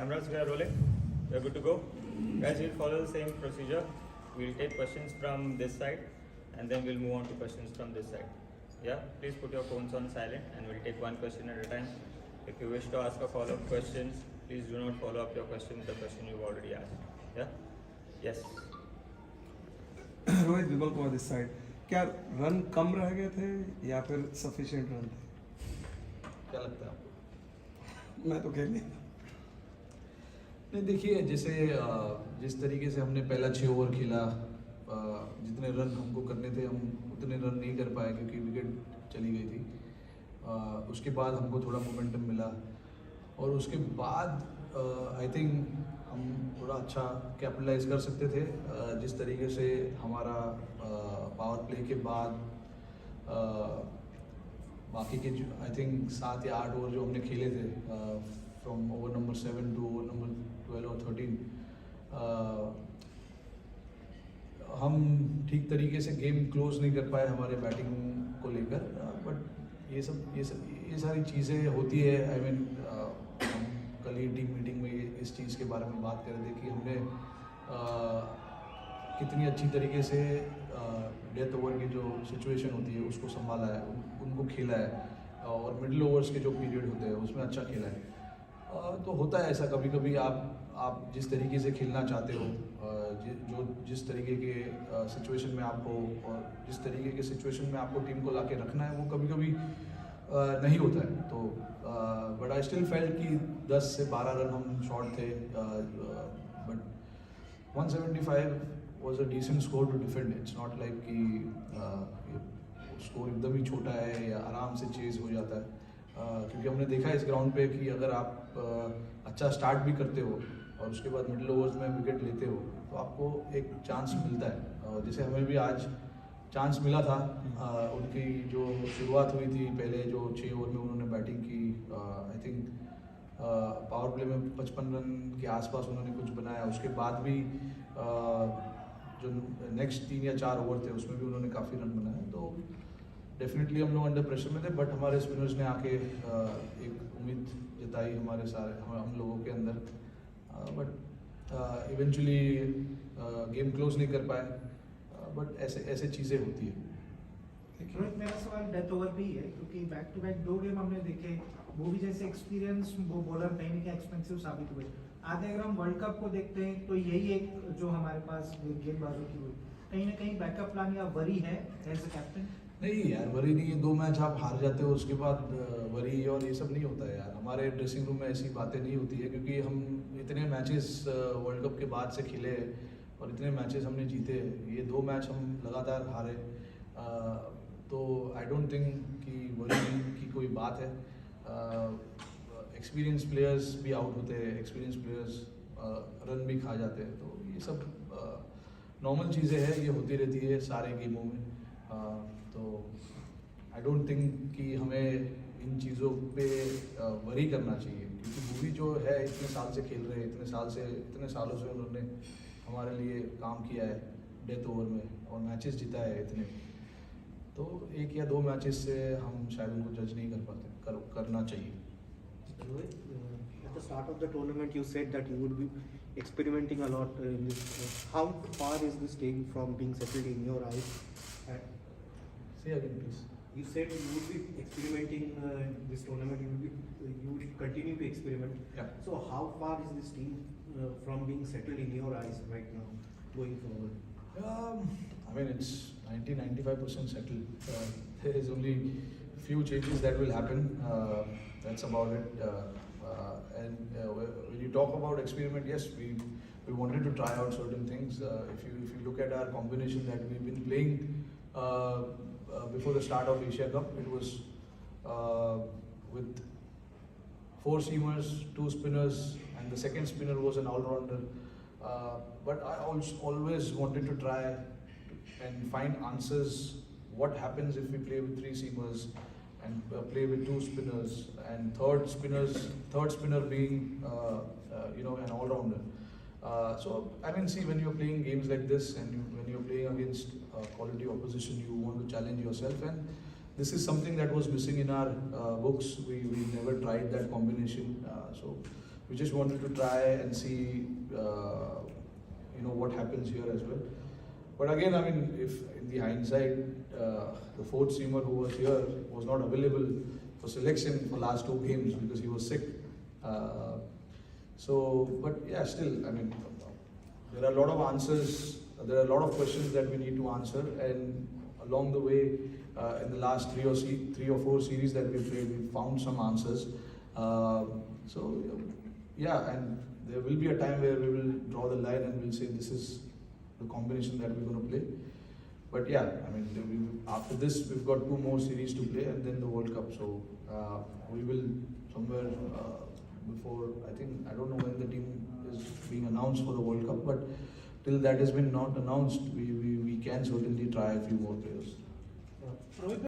Cameras, we are rolling. We are good to go. Guys, we'll follow the same procedure. We'll take questions from this side and then we'll move on to questions from this side. Yeah, please put your phones on silent and we'll take one question at a time. If you wish to ask a follow-up questions, please do not follow up your question with the question you've already asked. Yeah? Yes. Rohit Vimal Kumar this side, क्या run कम रह गए थे या फिर sufficient run थे? क्या लगता है आपको? मैं तो खेल नहीं। नहीं, देखिए, जैसे जिस तरीके से हमने पहला 6 ओवर खेला, जितने रन हमको करने थे हम उतने रन नहीं कर पाए क्योंकि विकेट चली गई थी। उसके बाद हमको थोड़ा मोमेंटम मिला और उसके बाद आई थिंक हम थोड़ा अच्छा कैपिटलाइज कर सकते थे। जिस तरीके से हमारा पावर प्ले के बाद बाकी के जो आई थिंक 7 या 8 ओवर जो हमने खेले थे from over number 7 to over number 12 और 13, हम ठीक तरीके से गेम क्लोज नहीं कर पाए हमारे बैटिंग को लेकर। बट ये सारी चीज़ें होती है। आई मीन हम कल ही टीम मीटिंग में इस चीज़ के बारे में बात कर रहे थे कि हमने कितनी अच्छी तरीके से डेथ ओवर की जो सिचुएशन होती है उसको संभाला है, उनको खेला है और मिडिल ओवर्स के जो पीरियड होते हैं उसमें अच्छा खेला है। तो होता है ऐसा कभी कभी, आप जिस तरीके से खेलना चाहते हो, जिस तरीके के सिचुएशन में आप हो और जिस तरीके के सिचुएशन में आपको टीम को लाके रखना है वो कभी कभी नहीं होता है। तो बट आई स्टिल फेल्ट कि 10 से 12 रन हम शॉर्ट थे। But 175 was a decent score to defend. It's not like कि स्कोर एकदम ही छोटा है या आराम से चेज हो जाता है। क्योंकि हमने देखा है इस ग्राउंड पे कि अगर आप अच्छा स्टार्ट भी करते हो और उसके बाद मिडिल ओवर्स में विकेट लेते हो तो आपको एक चांस मिलता है। जैसे हमें भी आज चांस मिला था। उनकी जो शुरुआत हुई थी पहले जो 6 ओवर में उन्होंने बैटिंग की, आई थिंक पावर प्ले में 55 रन के आसपास उन्होंने कुछ बनाया। उसके बाद भी जो नेक्स्ट 3 या 4 ओवर थे उसमें भी उन्होंने काफ़ी रन बनाए। तो डेफिनेटली हम लोग अंडर प्रेशर में थे, बट हमारे स्पिनर्स ने आके एक उम्मीद जताई हमारे हम लोगों के अंदर। बट इवेंचुअली गेम क्लोज नहीं कर पाए। बट ऐसे चीज़ें होती है। रोहित, मेरा सवाल डेथ ओवर भी है क्योंकि बैक टू बैक 2 गेम हमने देखे, वो भी जैसे एक्सपीरियंस वो बॉलर कहीं ना कहीं एक्सपेंसिव साबित हुए। आगे अगर हम वर्ल्ड कप को देखते हैं तो यही एक जो हमारे पास गेंदबाजों की हुई, कहीं ना कहीं बैकअप प्लान या वरी है एज अ कैप्टन? नहीं यार, वरी नहीं है। 2 मैच आप हार जाते हो उसके बाद वरी और ये सब नहीं होता है यार। हमारे ड्रेसिंग रूम में ऐसी बातें नहीं होती है क्योंकि हम इतने मैचेस वर्ल्ड कप के बाद से खेले और इतने मैचेस हमने जीते। ये 2 मैच हम लगातार हारे। तो आई डोंट थिंक कि वरी की कोई बात है। एक्सपीरियंस प्लेयर्स भी आउट होते हैं, एक्सपीरियंस प्लेयर्स रन भी खा जाते हैं। तो ये सब नॉर्मल चीज़ें हैं, ये होती रहती है सारे गेमों में। तो आई डोंट थिंक कि हमें इन चीज़ों पे वरी करना चाहिए क्योंकि मूवी जो है इतने साल से खेल रहे हैं, इतने सालों से उन्होंने हमारे लिए काम किया है डेथ ओवर में और मैचेस जीता है इतने। तो 1 या 2 मैचेस से हम शायद उनको जज नहीं कर पाते, करना चाहिए। Rohit, at the start of the tournament, you said that you would be experimenting a lot in this. How far is this game from being settled in your eyes? Say again, please. You said you would be experimenting in this tournament. You would continue to experiment. Yeah. So how far is this team from being settled in your eyes right now, going forward? I mean, it's 90-95% settled. There is only few changes that will happen. That's about it. And when you talk about experiment, yes, we wanted to try out certain things. If you look at our combination that we've been playing before the start of Asia Cup, it was with 4 seamers, 2 spinners, and the second spinner was an all-rounder. But I always wanted to try and find answers. What happens if we play with 3 seamers and play with 2 spinners and third spinner being an all-rounder. So I mean, see, when you're playing games like this and when you're playing against quality opposition, you want to challenge yourself, and this is something that was missing in our books. We never tried that combination. So we just wanted to try and see, what happens here as well. But again, I mean, if in the hindsight, the fourth seamer who was here was not available for selection for last 2 games because he was sick. But yeah, still, I mean, there are a lot of answers. There are a lot of questions that we need to answer, and along the way, in the last 3 or 4 series that we played, we found some answers. Yeah, and there will be a time where we will draw the line and we'll say this is the combination that we're going to play. But yeah, I mean, after this, we've got 2 more series to play and then the World Cup. So we will somewhere before, I don't know when the team is being announced for the World Cup, but till that has been not announced, we can certainly try a few more players. Rohit